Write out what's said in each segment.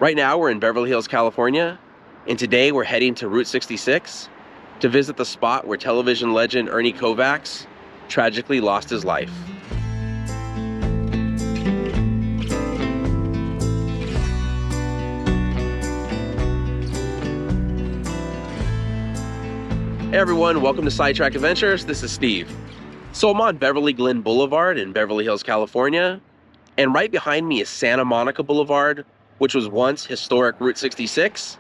Right now we're in Beverly Hills, California, and today we're heading to Route 66 to visit the spot where television legend Ernie Kovacs tragically lost his life. Hey everyone, welcome to Sidetrack Adventures. This is Steve. So I'm on Beverly Glen Boulevard in Beverly Hills, California, and right behind me is Santa Monica Blvd, which was once historic Route 66,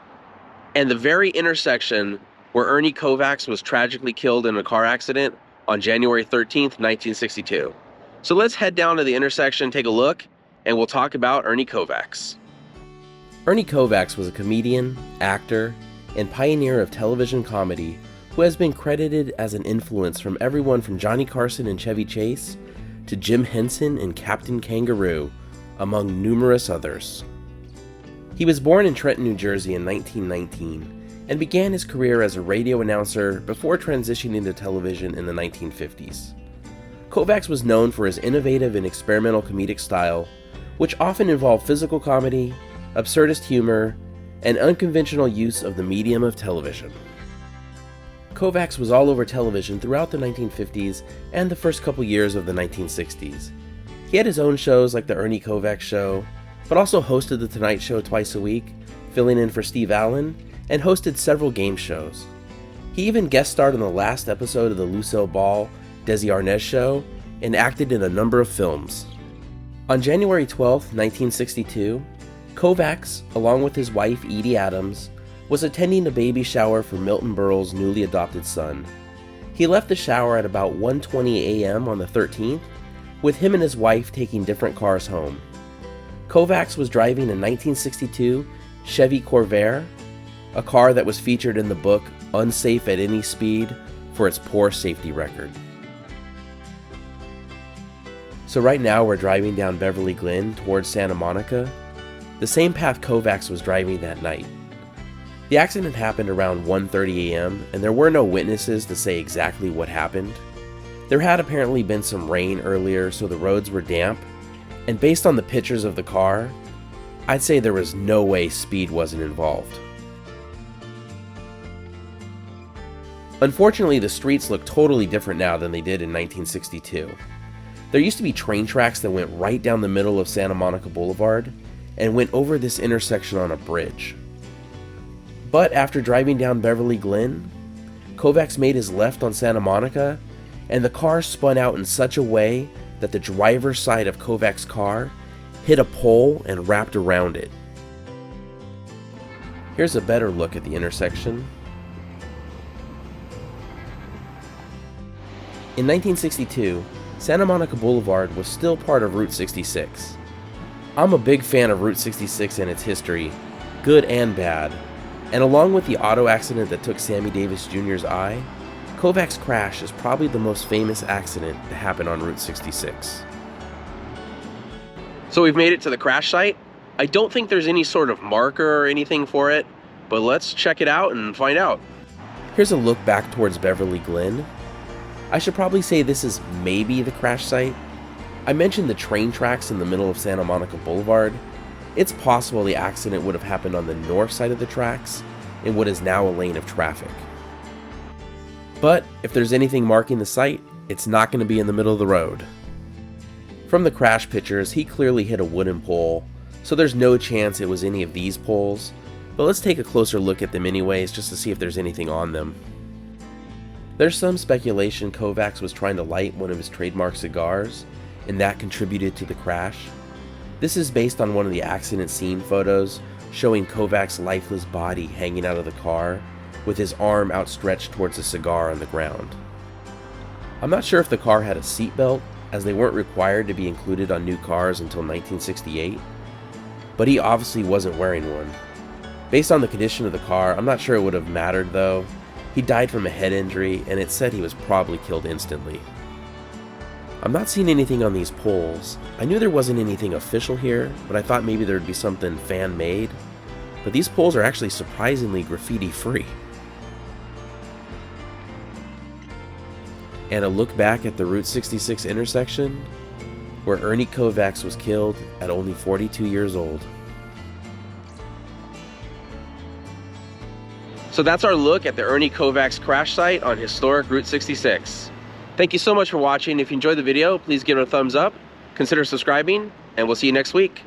and the very intersection where Ernie Kovacs was tragically killed in a car accident on January 13th, 1962. So let's head down to the intersection, take a look, and we'll talk about Ernie Kovacs. Ernie Kovacs was a comedian, actor, and pioneer of television comedy who has been credited as an influence from everyone from Johnny Carson and Chevy Chase to Jim Henson and Captain Kangaroo, among numerous others. He was born in Trenton, New Jersey in 1919 and began his career as a radio announcer before transitioning to television in the 1950s. Kovacs was known for his innovative and experimental comedic style, which often involved physical comedy, absurdist humor, and unconventional use of the medium of television. Kovacs was all over television throughout the 1950s and the first couple years of the 1960s. He had his own shows like The Ernie Kovacs Show, but also hosted The Tonight Show twice a week, filling in for Steve Allen, and hosted several game shows. He even guest starred in the last episode of the Lucille Ball, Desi Arnaz Show, and acted in a number of films. On January 12, 1962, Kovacs, along with his wife Edie Adams, was attending a baby shower for Milton Berle's newly adopted son. He left the shower at about 1:20 a.m. on the 13th, with him and his wife taking different cars home. Kovacs was driving a 1962 Chevy Corvair, a car that was featured in the book Unsafe at Any Speed for its poor safety record. So right now we're driving down Beverly Glen towards Santa Monica, the same path Kovacs was driving that night. The accident happened around 1:30 a.m. and there were no witnesses to say exactly what happened. There had apparently been some rain earlier, so the roads were damp, and based on the pictures of the car, I'd say there was no way speed wasn't involved. Unfortunately, the streets look totally different now than they did in 1962. There used to be train tracks that went right down the middle of Santa Monica Boulevard and went over this intersection on a bridge. But after driving down Beverly Glen, Kovacs made his left on Santa Monica, and the car spun out in such a way that the driver's side of Kovacs' car hit a pole and wrapped around it. Here's a better look at the intersection. In 1962, Santa Monica Boulevard was still part of Route 66. I'm a big fan of Route 66 and its history, good and bad, and along with the auto accident that took Sammy Davis Jr.'s eye, Kovacs' crash is probably the most famous accident to happen on Route 66. So we've made it to the crash site. I don't think there's any sort of marker or anything for it, but let's check it out and find out. Here's a look back towards Beverly Glen. I should probably say this is maybe the crash site. I mentioned the train tracks in the middle of Santa Monica Boulevard. It's possible the accident would have happened on the north side of the tracks in what is now a lane of traffic. But if there's anything marking the site, it's not going to be in the middle of the road. From the crash pictures, he clearly hit a wooden pole, so there's no chance it was any of these poles, but let's take a closer look at them anyways just to see if there's anything on them. There's some speculation Kovacs was trying to light one of his trademark cigars, and that contributed to the crash. This is based on one of the accident scene photos showing Kovacs' lifeless body hanging out of the car with his arm outstretched towards a cigar on the ground. I'm not sure if the car had a seatbelt, as they weren't required to be included on new cars until 1968, but he obviously wasn't wearing one. Based on the condition of the car, I'm not sure it would have mattered though. He died from a head injury, and it said he was probably killed instantly. I'm not seeing anything on these poles. I knew there wasn't anything official here, but I thought maybe there'd be something fan-made. But these poles are actually surprisingly graffiti-free. And a look back at the Route 66 intersection, where Ernie Kovacs was killed at only 42 years old. So that's our look at the Ernie Kovacs crash site on historic Route 66. Thank you so much for watching. If you enjoyed the video, please give it a thumbs up, consider subscribing, and we'll see you next week.